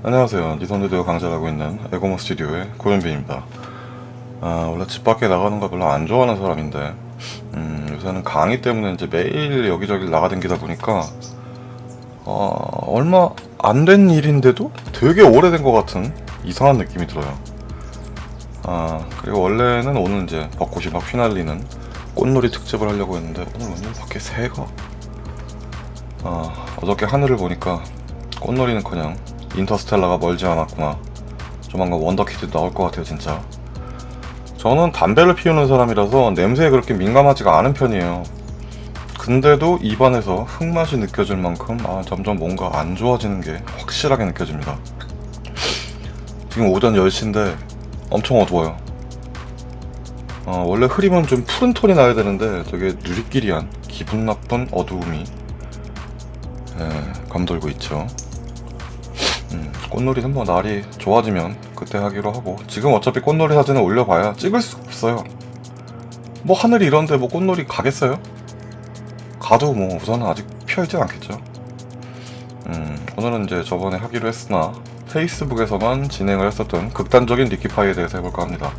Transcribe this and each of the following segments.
안녕하세요. 니선대대어 강좌를 하고 있는 에고모 스튜디오의 고현빈입니다. 원래 집 밖에 나가는 거 별로 안 좋아하는 사람인데 요새는 강의 때문에 이제 매일 여기저기 나가다니다 보니까 얼마 안 된 일인데도 되게 오래된 것 같은 이상한 느낌이 들어요. 그리고 원래는 오늘 이제 벚꽃이 막 휘날리는 꽃놀이 특집을 하려고 했는데 오늘 밖에 새가 어저께 하늘을 보니까 꽃놀이는커녕 인터스텔라가 멀지 않았구나. 조만간 원더키드 나올 것 같아요 진짜. 저는 담배를 피우는 사람이라서 냄새에 그렇게 민감하지가 않은 편이에요. 근데도 입안에서 흙맛이 느껴질 만큼 점점 뭔가 안 좋아지는 게 확실하게 느껴집니다. 지금 오전 10시인데 엄청 어두워요. 원래 흐리면 좀 푸른 톤이 나야 되는데 되게 누리끼리한 기분 나쁜 어두움이 감돌고 있죠. 꽃놀이는 뭐 날이 좋아지면 그때 하기로 하고, 지금 어차피 꽃놀이 사진을 올려봐야 찍을 수가 없어요. 뭐 하늘이 이런데 뭐 꽃놀이 가겠어요? 가도 뭐 우선은 아직 펴있진 않겠죠. 오늘은 이제 저번에 하기로 했으나 페이스북에서만 진행을 했었던 극단적인 리키파이에 대해서 해볼까 합니다.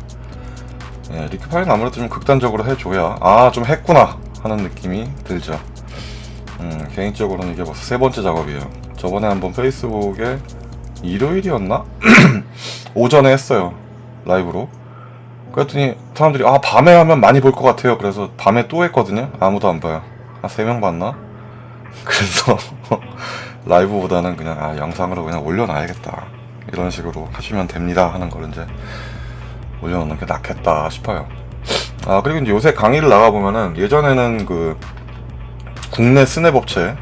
리키파이는 아무래도 좀 극단적으로 해줘야 좀 했구나 하는 느낌이 들죠. 개인적으로는 이게 벌써 세 번째 작업이에요. 저번에 한번 페이스북에 일요일이었나? 오전에 했어요. 라이브로. 그랬더니 사람들이 밤에 하면 많이 볼 것 같아요. 그래서 밤에 또 했거든요. 아무도 안 봐요. 3명 봤나? 그래서 라이브보다는 그냥 영상으로 그냥 올려놔야겠다, 이런 식으로 하시면 됩니다 하는 걸 이제 올려놓는 게 낫겠다 싶어요. 그리고 이제 요새 강의를 나가보면은, 예전에는 그 국내 스냅 업체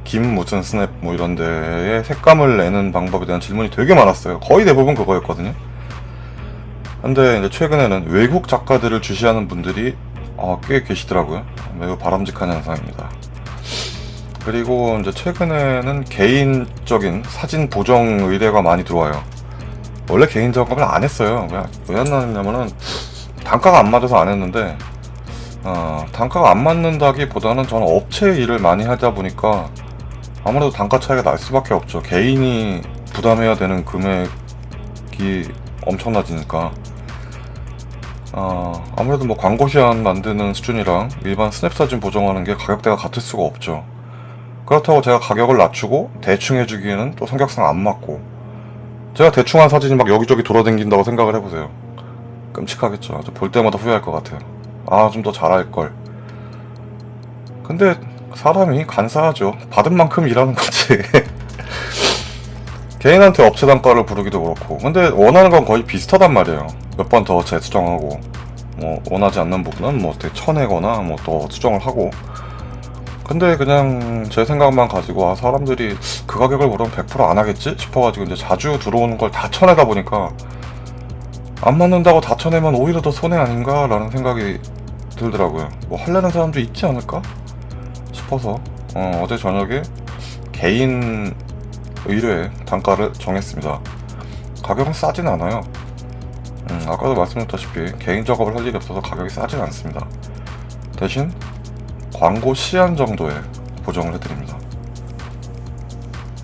김 무슨 스냅 뭐 이런 데에 색감을 내는 방법에 대한 질문이 되게 많았어요. 거의 대부분 그거였거든요. 근데 이제 최근에는 외국 작가들을 주시하는 분들이 꽤 계시더라고요. 매우 바람직한 현상입니다. 그리고 이제 최근에는 개인적인 사진 보정 의뢰가 많이 들어와요. 원래 개인 작업을 안 했어요. 왜 안 나왔냐면은 단가가 안 맞아서 안 했는데, 단가가 안 맞는다기보다는 저는 업체 일을 많이 하다 보니까 아무래도 단가 차이가 날 수밖에 없죠. 개인이 부담해야 되는 금액이 엄청나지니까. 아무래도 뭐 광고 시안 만드는 수준이랑 일반 스냅 사진 보정하는 게 가격대가 같을 수가 없죠. 그렇다고 제가 가격을 낮추고 대충 해주기에는 또 성격상 안 맞고, 제가 대충 한 사진이 막 여기저기 돌아다닌다고 생각을 해보세요. 끔찍하겠죠. 볼 때마다 후회할 것 같아요. 좀 더 잘할걸. 근데 사람이 간사하죠. 받은 만큼 일하는 거지. 개인한테 업체 단가를 부르기도 그렇고. 근데 원하는 건 거의 비슷하단 말이에요. 몇 번 더 재수정하고, 뭐 원하지 않는 부분은 뭐 어떻게 쳐내거나 뭐 또 수정을 하고. 근데 그냥 제 생각만 가지고 사람들이 그 가격을 물으면 100% 안 하겠지 싶어가지고 이제 자주 들어오는 걸 다 쳐내다 보니까, 안 맞는다고 다 쳐내면 오히려 더 손해 아닌가 라는 생각이 들더라고요. 뭐 하려는 사람도 있지 않을까 싶어서 어제 저녁에 개인 의뢰 단가를 정했습니다. 가격은 싸진 않아요. 아까도 말씀드렸다시피 개인 작업을 할 일이 없어서 가격이 싸진 않습니다. 대신 광고 시안 정도에 보정을 해드립니다.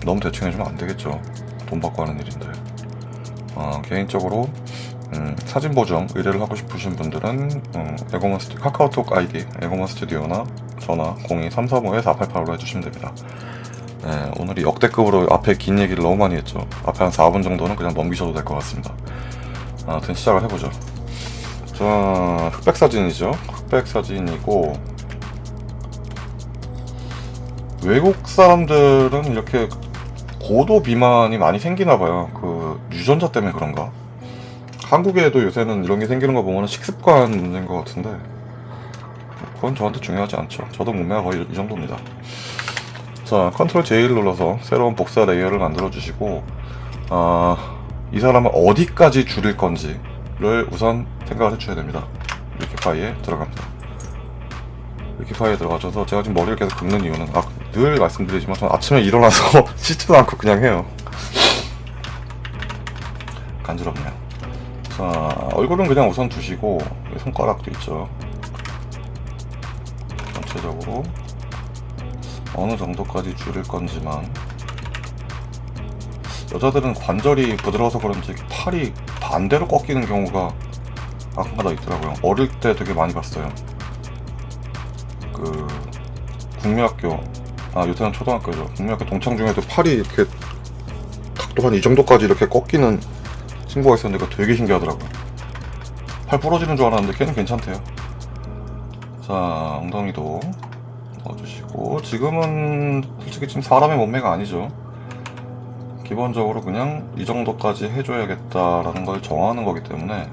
너무 대충 해주면 안 되겠죠. 돈 받고 하는 일인데. 개인적으로 사진 보정 의뢰를 하고 싶으신 분들은 에고먼 스튜디오 카카오톡 아이디 에고먼 스튜디오나 전화 02-335-4885로 해주시면 됩니다. 오늘이 역대급으로 앞에 긴 얘기를 너무 많이 했죠. 앞에 한 4분 정도는 그냥 넘기셔도 될 것 같습니다. 아무튼 시작을 해보죠. 자, 흑백 사진이죠. 흑백 사진이고, 외국 사람들은 이렇게 고도 비만이 많이 생기나봐요. 그 유전자 때문에 그런가? 한국에도 요새는 이런 게 생기는 거 보면 식습관 문제인 것 같은데, 그건 저한테 중요하지 않죠. 저도 몸매가 거의 이 정도입니다. 자, 컨트롤 J를 눌러서 새로운 복사 레이어를 만들어 주시고, 이 사람을 어디까지 줄일 건지를 우선 생각을 해주셔야 됩니다. 리키파이에 들어갑니다. 리키파이에 들어가셔서, 제가 지금 머리를 계속 긁는 이유는 늘 말씀드리지만 저는 아침에 일어나서 씻지도 않고 그냥 해요. 간지럽네요. 자, 얼굴은 그냥 우선 두시고, 손가락도 있죠. 전체적으로 어느 정도까지 줄일 건지만 여자들은 관절이 부드러워서 그런지 팔이 반대로 꺾이는 경우가 가끔가다 있더라고요. 어릴 때 되게 많이 봤어요. 그 국민학교, 요새는 초등학교죠. 국민학교 동창 중에도 팔이 이렇게 각도 한 이 정도까지 이렇게 꺾이는 친구가 있었는데 그거 되게 신기하더라고요. 팔 부러지는 줄 알았는데 걔는 괜찮대요. 자, 엉덩이도 넣어주시고, 지금은 솔직히 지금 사람의 몸매가 아니죠. 기본적으로 그냥 이 정도까지 해줘야겠다라는 걸 정하는 거기 때문에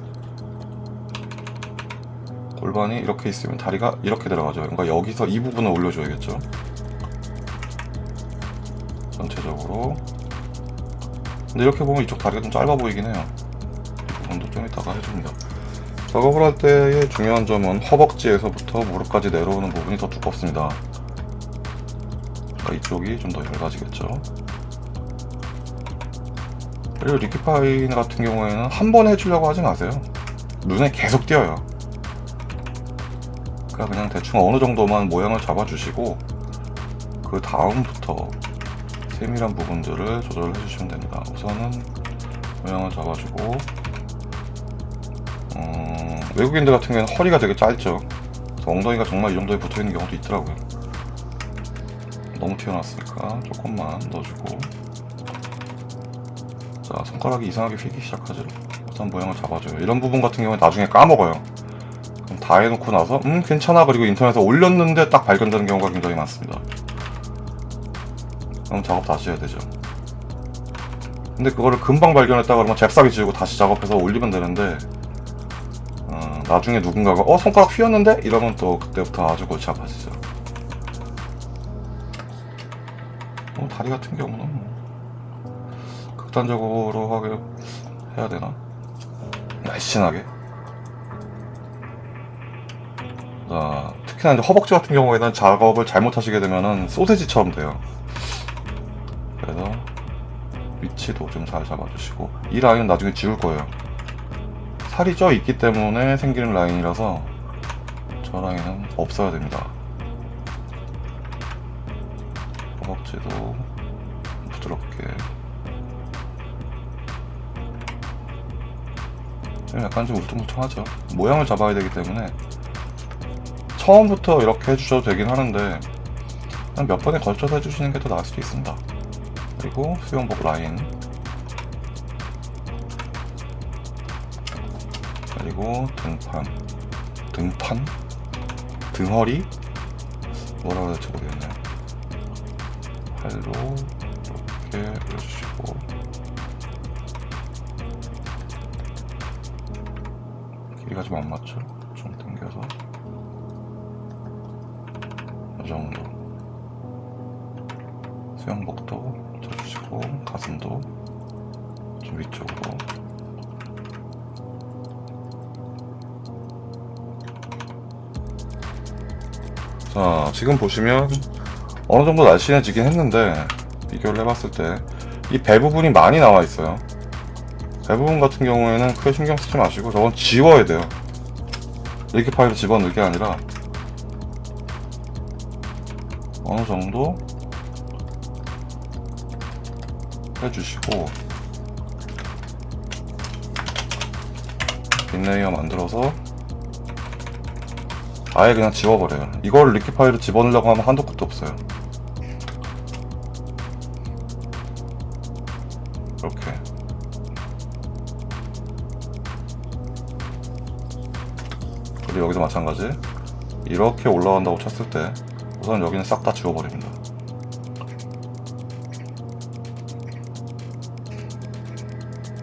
골반이 이렇게 있으면 다리가 이렇게 들어가죠. 그러니까 여기서 이 부분을 올려줘야겠죠. 전체적으로. 근데 이렇게 보면 이쪽 다리가 좀 짧아 보이긴 해요. 이 부분도 좀 이따가 해줍니다. 작업을 할 때의 중요한 점은 허벅지에서부터 무릎까지 내려오는 부분이 더 두껍습니다. 그러니까 이쪽이 좀 더 얇아지겠죠. 그리고 리퀴파인 같은 경우에는 한 번 해주려고 하지 마세요. 눈에 계속 띄어요. 그러니까 그냥 대충 어느 정도만 모양을 잡아주시고 그 다음부터 세밀한 부분들을 조절을 해주시면 됩니다. 우선은 모양을 잡아주고, 외국인들 같은 경우에는 허리가 되게 짧죠. 그래서 엉덩이가 정말 이 정도에 붙어있는 경우도 있더라고요. 너무 튀어나왔으니까 조금만 넣어주고, 자, 손가락이 이상하게 휘기 시작하죠. 우선 모양을 잡아줘요. 이런 부분 같은 경우에 나중에 까먹어요. 그럼 다 해놓고 나서 괜찮아, 그리고 인터넷에 올렸는데 딱 발견되는 경우가 굉장히 많습니다. 그럼 작업 다시 해야 되죠. 근데 그거를 금방 발견했다 그러면 잽싸게 지우고 다시 작업해서 올리면 되는데, 나중에 누군가가 손가락 휘었는데? 이러면 또 그때부터 아주 골치 아파지죠. 다리 같은 경우는 극단적으로 하게 해야 되나? 날씬하게. 자, 특히나 이제 허벅지 같은 경우에는 작업을 잘못하시게 되면은 소세지처럼 돼요. 그래서 위치도 좀 잘 잡아주시고, 이 라인은 나중에 지울 거예요. 살이 쪄 있기 때문에 생기는 라인이라서 저 라인은 없어야 됩니다. 허벅지도 부드럽게. 약간 좀 울퉁불퉁하죠. 모양을 잡아야 되기 때문에 처음부터 이렇게 해주셔도 되긴 하는데 한 몇 번에 걸쳐서 해주시는 게 더 나을 수도 있습니다. 그리고 수영복 라인, 그리고 등판? 등허리? 뭐라고 해야 될지 모르겠네요. 팔로 이렇게 올려주시고, 길이가 좀 안 맞죠? 좀 당겨서 이 정도. 수영복도 쳐주시고, 가슴도 좀 위쪽으로. 자, 지금 보시면 어느 정도 날씬해지긴 했는데, 비교를 해봤을 때 이 배 부분이 많이 나와 있어요. 배 부분 같은 경우에는 크게 신경 쓰지 마시고 저건 지워야 돼요. 이렇게 파일을 집어넣을 게 아니라 어느 정도 해주시고, 빈레이어 만들어서 아예 그냥 지워버려요. 이걸 리퀴 파일을 집어넣으려고 하면 한도 끝도 없어요. 이렇게. 그리고 여기도 마찬가지. 이렇게 올라간다고 쳤을 때 우선 여기는 싹 다 지워버립니다.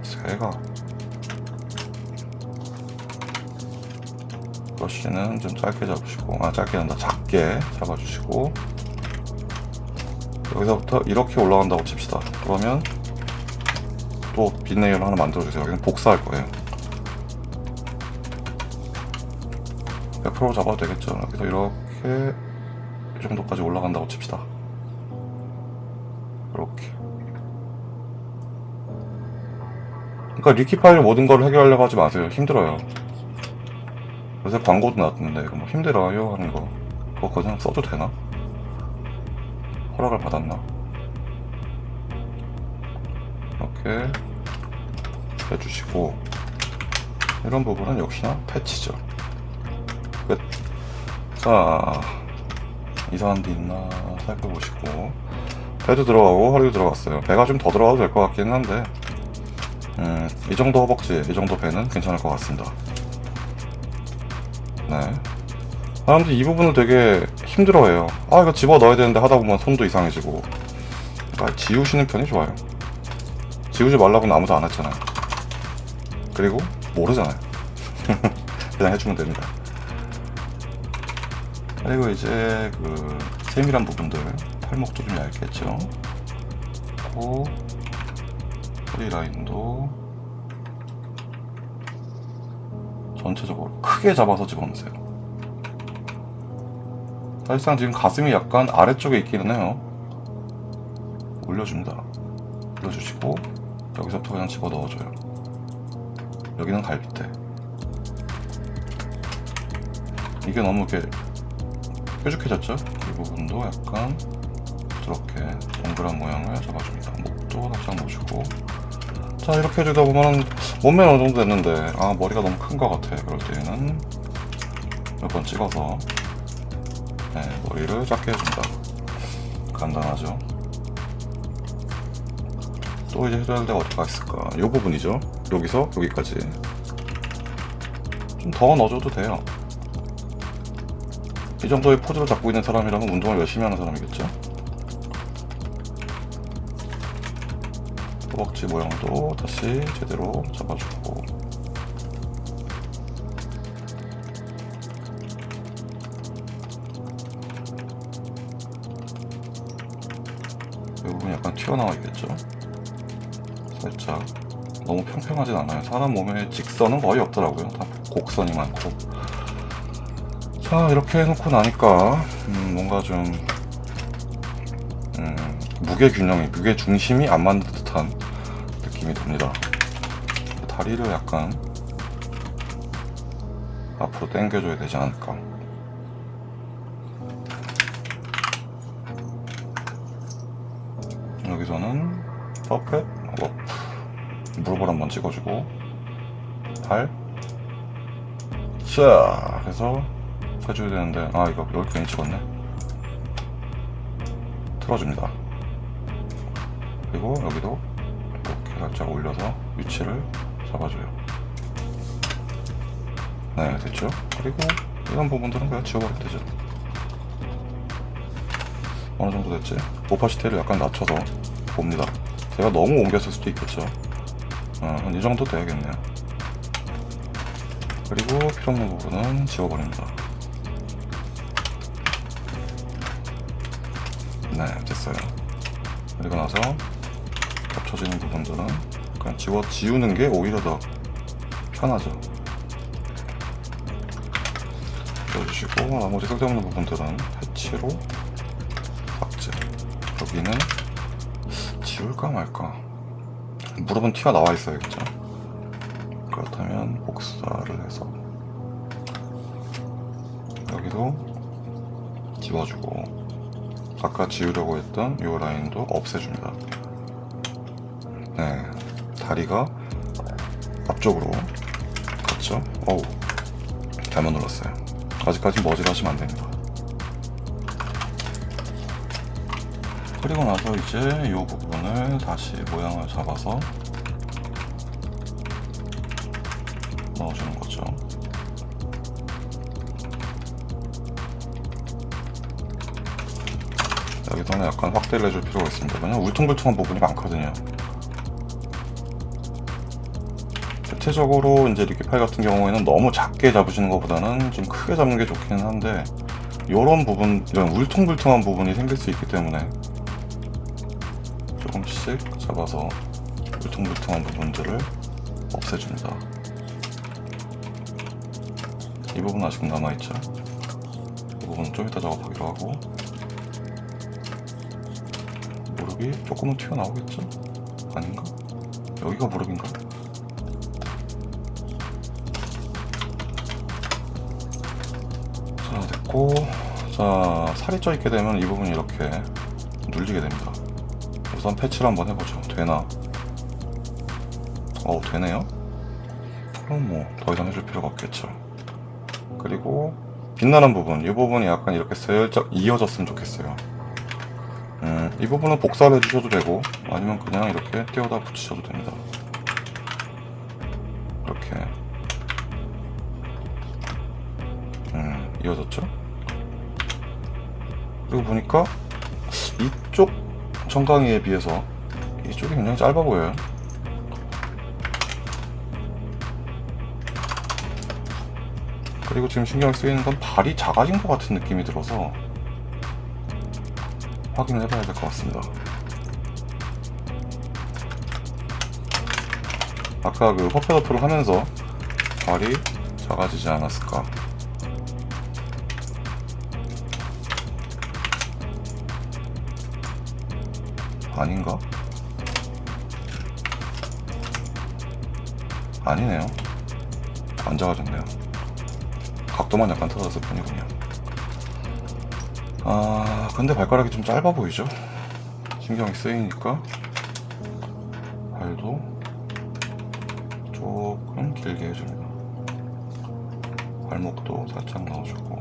새가 브러쉬는 좀 짧게 잡으시고, 짧게 한다, 작게 잡아주시고, 여기서부터 이렇게 올라간다고 칩시다. 그러면 또 빈 레이어를 하나 만들어주세요. 여기는 복사할 거예요. 100% 잡아도 되겠죠. 여기서 이렇게 이 정도까지 올라간다고 칩시다. 이렇게. 그러니까 리퀴 파일 모든 걸 해결하려고 하지 마세요. 힘들어요. 요새 광고도 나왔는데 이거 뭐 힘들어요 하는 거, 그거 그냥 써도 되나? 허락을 받았나? 이렇게 해주시고, 이런 부분은 역시나 패치죠. 끝. 자, 이상한 데 있나 살펴보시고, 배도 들어가고 허리도 들어갔어요. 배가 좀 더 들어가도 될 것 같기는 한데, 이 정도 허벅지, 이 정도 배는 괜찮을 것 같습니다. 네. 사람들 이 부분을 되게 힘들어해요. 아, 이거 집어 넣어야 되는데 하다 보면 손도 이상해지고. 그러니까 지우시는 편이 좋아요. 지우지 말라고는 아무도 안 했잖아요. 그리고 모르잖아요. 그냥 해주면 됩니다. 그리고 이제 그 세밀한 부분들, 팔목도 좀 얇겠죠. 코, 허리 라인도 전체적으로 크게 잡아서 집어넣으세요. 사실상 지금 가슴이 약간 아래쪽에 있기는 해요. 올려줍니다. 올려주시고 여기서부터 그냥 집어 넣어줘요. 여기는 갈비대. 이게 너무 이렇게 뾰족해졌죠? 이 부분도 약간 부드럽게 동그란 모양을 잡아줍니다. 목도 살짝 넣어주고. 자, 이렇게 해주다 보면 몸매는 어느 정도 됐는데, 아, 머리가 너무 큰 것 같아. 그럴 때는 몇 번 찍어서, 네, 머리를 작게 해준다. 간단하죠? 또 이제 해줘야 될 데가 어디가 있을까? 이 부분이죠. 여기서 여기까지 좀 더 넣어줘도 돼요. 이 정도의 포즈를 잡고 있는 사람이라면 운동을 열심히 하는 사람이겠죠. 허벅지 모양도 다시 제대로 잡아주고, 이 부분 약간 튀어나와 있겠죠. 살짝 너무 평평하진 않아요. 사람 몸에 직선은 거의 없더라고요. 다 곡선이 많고. 자, 이렇게 해놓고 나니까 뭔가 좀 무게 균형이, 무게 중심이 안 맞는 듯한 느낌이 듭니다. 다리를 약간 앞으로 당겨줘야 되지 않을까. 여기서는 퍼펫 워프, 무릎을 한번 찍어주고, 발, 자, 해서 해줘야 되는데, 아, 이거 여기 괜히 찍었네. 틀어줍니다. 그리고 여기도 이렇게 살짝 올려서 위치를 잡아줘요. 네, 됐죠? 그리고 이런 부분들은 그냥 지워버리면 되죠. 어느 정도 됐지? 오파시티를 약간 낮춰서 봅니다. 제가 너무 옮겼을 수도 있겠죠. 한 이 정도 돼야겠네요. 그리고 필요없는 부분은 지워버립니다. 네, 됐어요. 그리고 나서 겹쳐지는 부분들은 그냥 지우는 게 오히려 더 편하죠. 지워주시고, 나머지 쓸데없는 부분들은 패치로 삭제. 여기는 지울까 말까. 무릎은 튀어나와 있어야겠죠. 그렇다면 복사를 해서 여기도 지워주고, 아까 지우려고 했던 이 라인도 없애줍니다. 네, 다리가 앞쪽으로 갔죠. 어우, 잘못 눌렀어요. 아직까지 머지하시면 안 됩니다. 그리고 나서 이제 이 부분을 다시 모양을 잡아서 넣어주는 거죠. 여기서는 약간 확대를 해줄 필요가 있습니다. 왜냐면 울퉁불퉁한 부분이 많거든요. 대체적으로 이제 리퀴파이 같은 경우에는 너무 작게 잡으시는 것보다는 좀 크게 잡는 게 좋기는 한데, 이런 부분, 이런 울퉁불퉁한 부분이 생길 수 있기 때문에 조금씩 잡아서 울퉁불퉁한 부분들을 없애줍니다. 이 부분 아직 남아있죠? 이 부분은 좀 이따 작업하기로 하고, 무릎이 조금은 튀어나오겠죠? 아닌가? 여기가 무릎인가? 자, 됐고, 자, 살이 쪄있게 되면 이 부분이 이렇게 눌리게 됩니다. 우선 패치를 한번 해보죠. 되나? 되네요. 그럼 뭐 더 이상 해줄 필요가 없겠죠. 그리고 빛나는 부분, 이 부분이 약간 이렇게 슬쩍 이어졌으면 좋겠어요. 이 부분은 복사를 해주셔도 되고 아니면 그냥 이렇게 띄워다 붙이셔도 됩니다. 이렇게 이어졌죠? 그리고 보니까 이쪽 정강이에 비해서 이쪽이 굉장히 짧아 보여요. 그리고 지금 신경 쓰이는 건 발이 작아진 것 같은 느낌이 들어서 확인을 해봐야 될 것 같습니다. 아까 그 퍼펫어프를 하면서 발이 작아지지 않았을까. 아닌가? 아니네요. 안 작아졌네요. 각도만 약간 틀어졌을 뿐이군요. 근데 발가락이 좀 짧아 보이죠? 신경이 쓰이니까 발도 조금 길게 해줍니다. 발목도 살짝 넣어주고.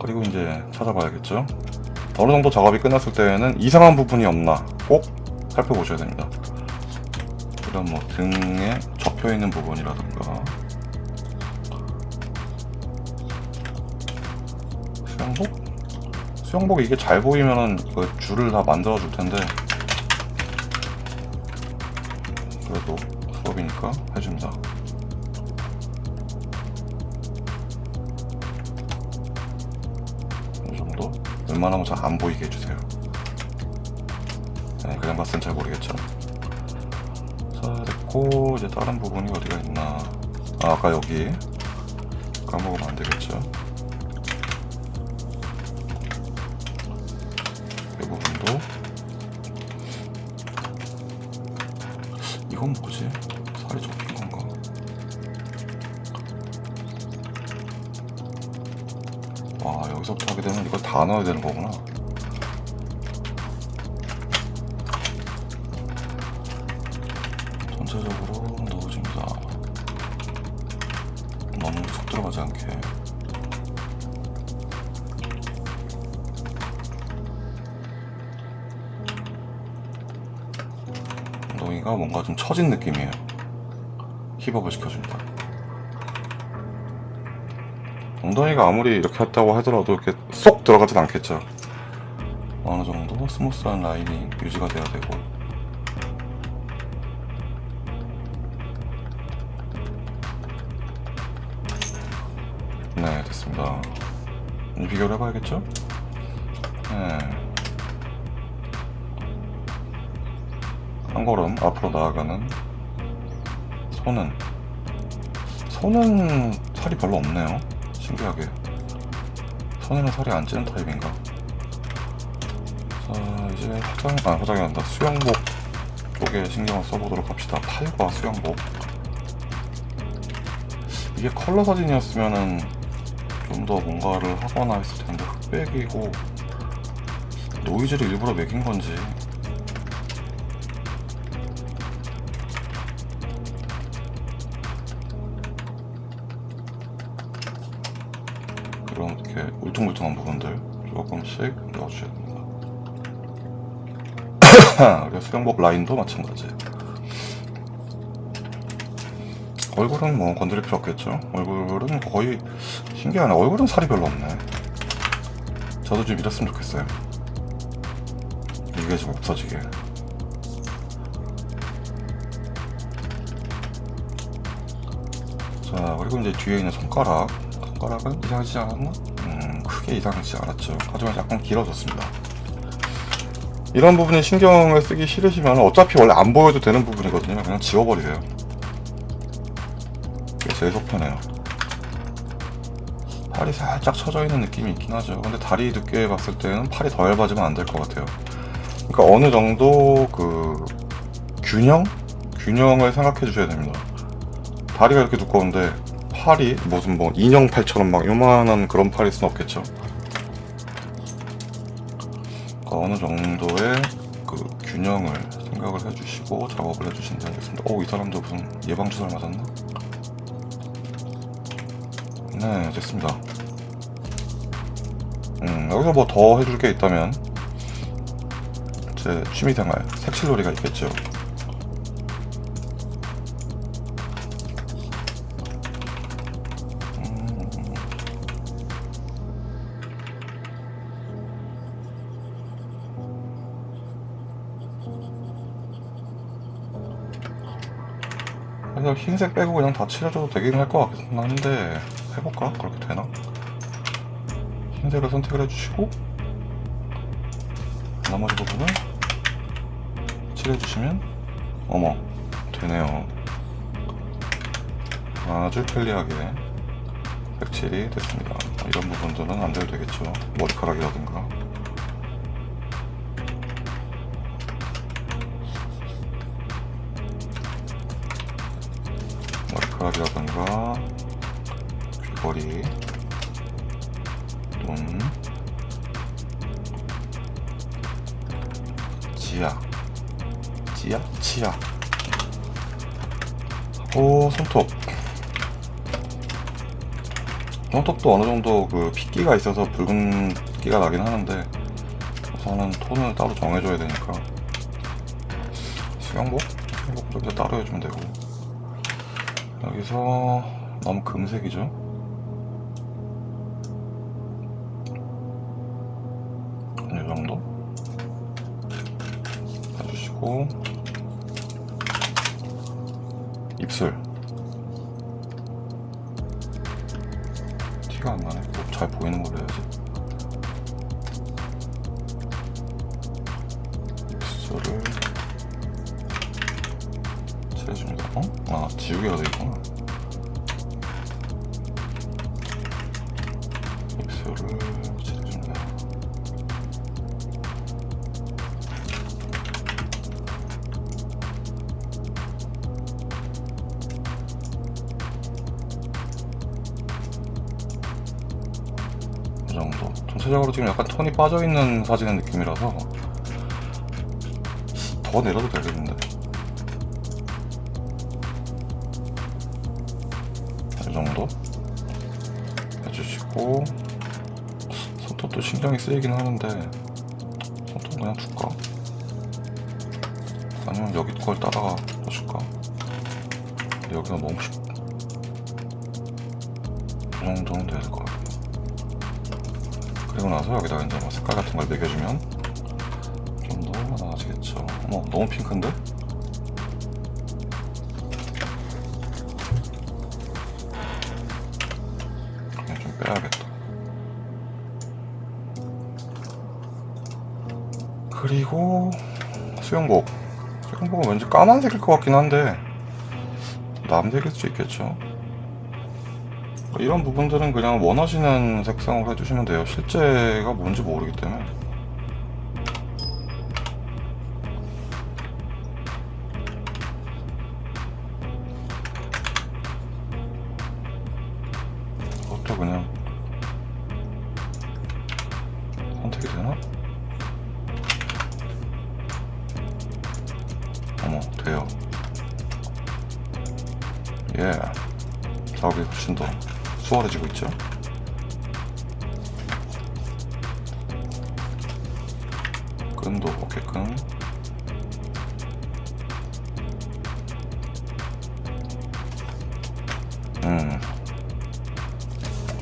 그리고 이제 찾아봐야겠죠? 어느 정도 작업이 끝났을 때에는 이상한 부분이 없나 꼭 살펴보셔야 됩니다. 그럼 뭐 등에 접혀 있는 부분이라든가 수영복? 수영복이 이게 잘 보이면은 이거 줄을 다 만들어 줄 텐데 그래도 수업이니까 해줍니다. 이 정도? 웬만하면 잘 안 보이게 해주세요. 네, 그냥 봤을 땐 잘 모르겠죠. 자, 됐고 이제 다른 부분이 어디가 있나. 아까 여기 까먹으면 안 되겠죠. 이 부분도. 이건 뭐지? 살이 접힌 건가? 와, 여기서부터 하게 되면 이걸 다 넣어야 되는 거구나. 전체적으로 넣어줍니다. 너무 속 들어가지 않게. 엉덩이가 뭔가 좀 처진 느낌이에요. 힙업을 시켜줍니다. 엉덩이가 아무리 이렇게 했다고 하더라도 이렇게 쏙 들어가진 않겠죠. 어느 정도 스무스한 라인이 유지가 돼야 되고. 네, 됐습니다. 이제 비교를 해봐야겠죠? 네. 한 걸음 앞으로 나아가는 손은 살이 별로 없네요. 신기하게 손에는 살이 안 찌는 타입인가. 자, 이제 화장이 난다. 수영복 쪽에 신경을 써보도록 합시다. 팔과 수영복. 이게 컬러 사진이었으면은 좀 더 뭔가를 하거나 했을 텐데 흑백이고 노이즈를 일부러 매긴 건지. 그럼 이렇게 울퉁불퉁한 부분들 조금씩 넣어주셔야 됩니다. 그리고 수영복 라인도 마찬가지. 얼굴은 뭐 건드릴 필요 없겠죠. 얼굴은 거의 신기하네. 얼굴은 살이 별로 없네. 저도 좀 이랬으면 좋겠어요. 이게 좀 없어지게. 자, 그리고 이제 뒤에 있는 손가락은 이상하지 않았나? 크게 이상하지 않았죠. 하지만 약간 길어졌습니다. 이런 부분에 신경을 쓰기 싫으시면 어차피 원래 안 보여도 되는 부분이거든요. 그냥 지워버리세요. 이게 제일 속 편해요. 팔이 살짝 처져 있는 느낌이 있긴 하죠. 근데 다리 두께 봤을 때는 팔이 더 얇아지면 안 될 것 같아요. 그러니까 어느 정도 그 균형을 생각해 주셔야 됩니다. 다리가 이렇게 두꺼운데 팔이 무슨 뭐 인형 팔처럼 막 요만한 그런 팔일 순 없겠죠. 어느 정도의 그 균형을 생각을 해주시고 작업을 해주시면 되겠습니다. 이 사람도 무슨 예방주사를 맞았나? 네, 됐습니다. 여기서 뭐 더 해줄 게 있다면 제 취미생활 색칠놀이가 있겠죠. 그냥 흰색 빼고 그냥 다 칠해줘도 되긴 할 것 같긴 한데 해볼까? 그렇게 되나? 흰색을 선택을 해주시고 나머지 부분을 칠해주시면 어머 되네요. 아주 편리하게 색칠이 됐습니다. 이런 부분들은 안 돼도 되겠죠. 머리카락이라든가. 머리카락이라든가 귀걸이, 눈, 치아, 손톱. 손톱도 어느 정도 그 핏기가 있어서 붉은 기가 나긴 하는데 우선은 톤을 따로 정해줘야 되니까 수영복 좀 더 따로 해주면 되고. 여기서 너무 금색이죠. 이 정도 해주시고, 입술 티가 안 나네. 잘 보이는 걸로 해야지. 입술을 칠해줍니다. 지우개가 되있구나. 입술을 칠해줍니다. 이 정도. 전체적으로 지금 약간 톤이 빠져있는 사진의 느낌이라서 더 내려도 되겠는데. 이 정도 해주시고, 손톱도 신경이 쓰이긴 하는데 손톱 그냥 줄까? 아니면 여기 걸 따라가 줄까? 여기가 너무 이 정도는 돼야 될 것 같아요. 그리고 나서 여기다가 이제 뭐 색깔 같은 걸 매겨주면 좀 더 나아지겠죠. 너무 핑크인데? 좀 빼야겠다. 그리고 수영복은 왠지 까만색일 것 같긴 한데 남색일 수 있겠죠. 이런 부분들은 그냥 원하시는 색상으로 해주시면 돼요. 실제가 뭔지 모르기 때문에. 그것도 그냥 선택이 되나? 돼요. 예. 작업이 훨씬 더 수월해지고 있죠. 끈도 어깨끈.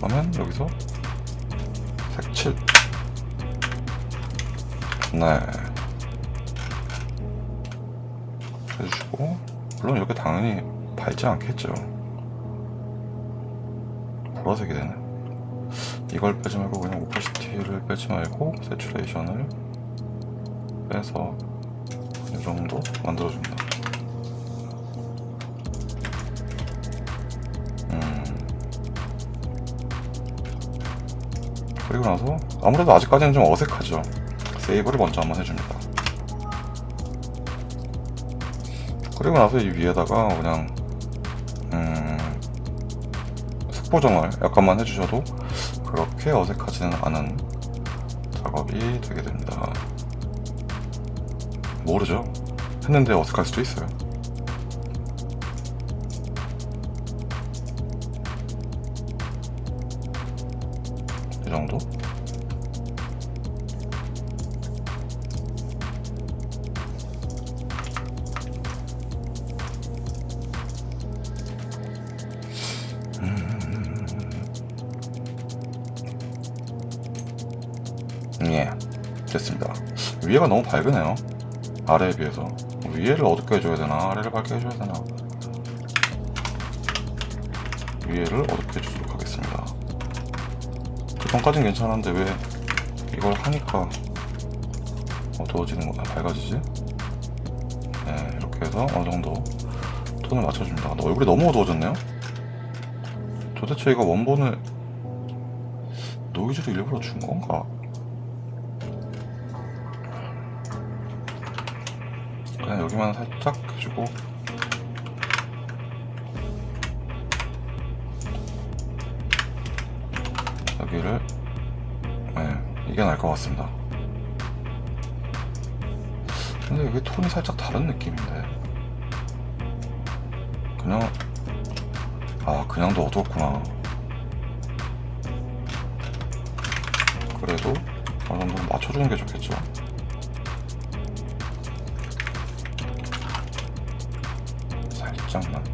그러면 여기서 색칠. 네. 해주시고, 물론 이렇게 당연히 밝지 않겠죠. 보라색이 되네. 이걸 빼지 말고 그냥 오퍼시티를 빼지 말고 세츄레이션을 빼서 이 정도 만들어줍니다. 그리고 나서 아무래도 아직까지는 좀 어색하죠. 세이브를 먼저 한번 해줍니다. 그리고 나서 이 위에다가 그냥 색보정을 약간만 해주셔도 그렇게 어색하지는 않은 작업이 되게 됩니다. 모르죠. 했는데 어색할 수도 있어요. 이 정도? 예, 됐습니다. 위에가 너무 밝으네요. 아래에 비해서. 위에를 어둡게 해줘야 되나? 아래를 밝게 해줘야 되나? 위에를 어둡게 해주도록 하겠습니다. 그 전까진 괜찮은데 왜 이걸 하니까 어두워지는 거야? 밝아지지? 네, 이렇게 해서 어느 정도 톤을 맞춰줍니다. 얼굴이 너무 어두워졌네요? 도대체 이거 원본을 노이즈를 일부러 준 건가? 그냥 여기만 살짝 해주고 여기를 이게 나을 것 같습니다. 근데 여기 톤이 살짝 다른 느낌인데 그냥도 어두웠구나. 그래도 어느 정도 맞춰주는 게 좋겠죠. 살짝만.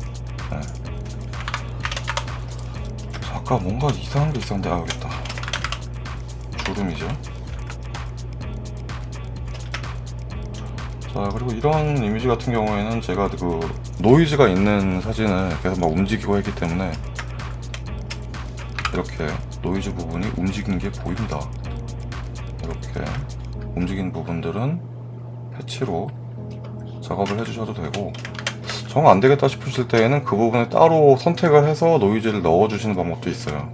아까 뭔가 이상한 게 있었는데 여기있다. 주름이죠. 자, 그리고 이런 이미지 같은 경우에는 제가 그 노이즈가 있는 사진을 계속 막 움직이고 했기 때문에 이렇게 노이즈 부분이 움직이는 게 보인다. 이렇게 움직이는 부분들은 패치로 작업을 해주셔도 되고, 정 안되겠다 싶으실 때에는 그 부분에 따로 선택을 해서 노이즈를 넣어주시는 방법도 있어요.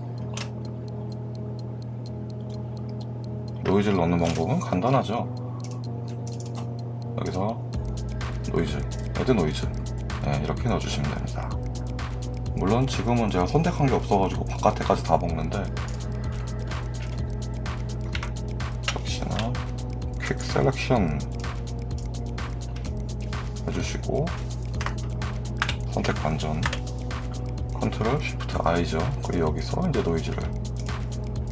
노이즈를 넣는 방법은 간단하죠. 여기서 노이즈, 애드 노이즈 이렇게 넣어주시면 됩니다. 물론 지금은 제가 선택한 게 없어가지고 바깥에까지 다 먹는데, 역시나 퀵 셀렉션 해주시고 선택 반전, 컨트롤 쉬프트 I죠. 그리고 여기서 이제 노이즈를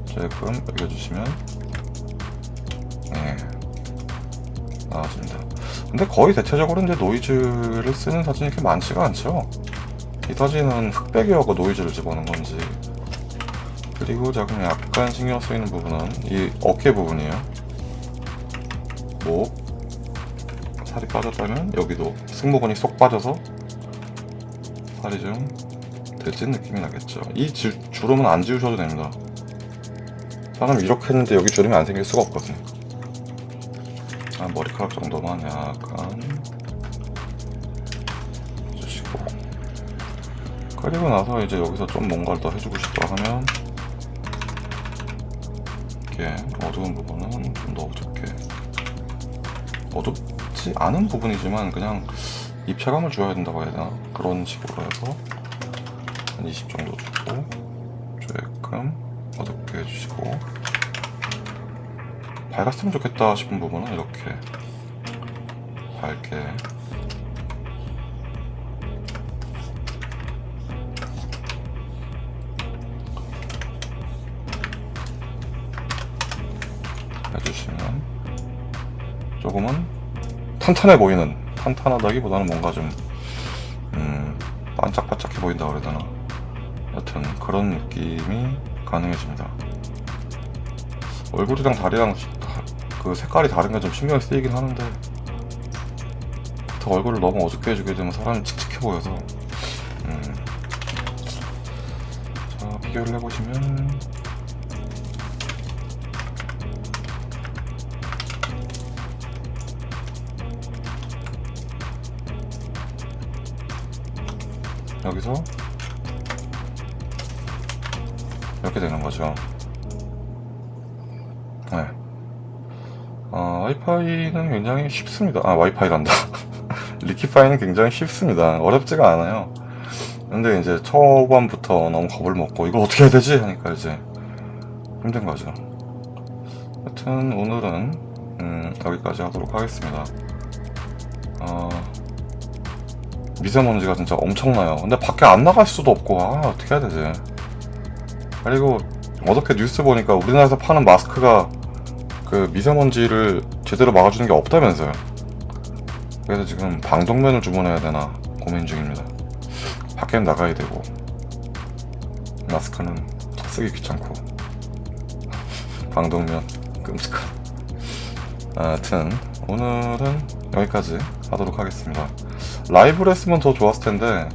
조금 여겨주시면 나와집니다. 근데 거의 대체적으로 이제 노이즈를 쓰는 사진이 이렇게 많지가 않죠. 이 사진은 흑백이어서 노이즈를 집어넣은 건지. 그리고 지금 약간 신경 쓰이는 부분은 이 어깨 부분이에요. 목 살이 빠졌다면 여기도 승모근이 쏙 빠져서 살이 좀 들찐 느낌이 나겠죠. 이 주름은 안 지우셔도 됩니다. 사람 이렇게 했는데 여기 주름이 안 생길 수가 없거든요. 머리카락 정도만 약간 해주시고, 그리고 나서 이제 여기서 좀 뭔가를 더 해주고 싶다 하면 이렇게 어두운 부분은 좀 더 어둡게, 어둡지 않은 부분이지만 그냥 입체감을 줘야 된다고 해야 되나? 그런 식으로 해서 한 20 정도 주고 조금 어둡게 해주시고, 밝았으면 좋겠다 싶은 부분은 이렇게 밝게 해주시면 조금은 탄탄해 보이는, 탄탄하다기보다는 뭔가 좀 반짝반짝해 보인다 그래야 되나? 여튼 그런 느낌이 가능해집니다. 얼굴이랑 다리랑 그 색깔이 다른 게 좀 신경이 쓰이긴 하는데, 더 얼굴을 너무 어둡게 해주게 되면 사람이 칙칙해 보여서 자, 비교를 해보시면 여기서 이렇게 되는 거죠. 와이파이는 굉장히 쉽습니다. 와이파이란다. 리키파이는 굉장히 쉽습니다. 어렵지가 않아요. 근데 이제 초반부터 너무 겁을 먹고 이걸 어떻게 해야 되지? 하니까 이제 힘든 거죠. 하여튼 오늘은 여기까지 하도록 하겠습니다. 미세먼지가 진짜 엄청나요. 근데 밖에 안 나갈 수도 없고, 어떻게 해야 되지? 그리고 어저께 뉴스 보니까 우리나라에서 파는 마스크가 그 미세먼지를 제대로 막아주는 게 없다면서요. 그래서 지금 방독면을 주문해야 되나 고민 중입니다. 밖에 나가야 되고 마스크는 쓰기 귀찮고 방독면 끔찍한. 하여튼 오늘은 여기까지 하도록 하겠습니다. 라이브로 했으면 더 좋았을 텐데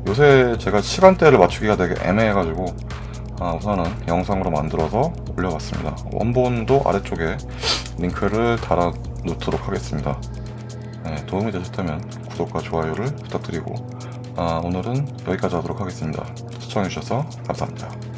요새 제가 시간대를 맞추기가 되게 애매해가지고 우선은 영상으로 만들어서 올려봤습니다. 원본도 아래쪽에 링크를 달아 놓도록 하겠습니다. 네, 도움이 되셨다면 구독과 좋아요를 부탁드리고 오늘은 여기까지 하도록 하겠습니다. 시청해주셔서 감사합니다.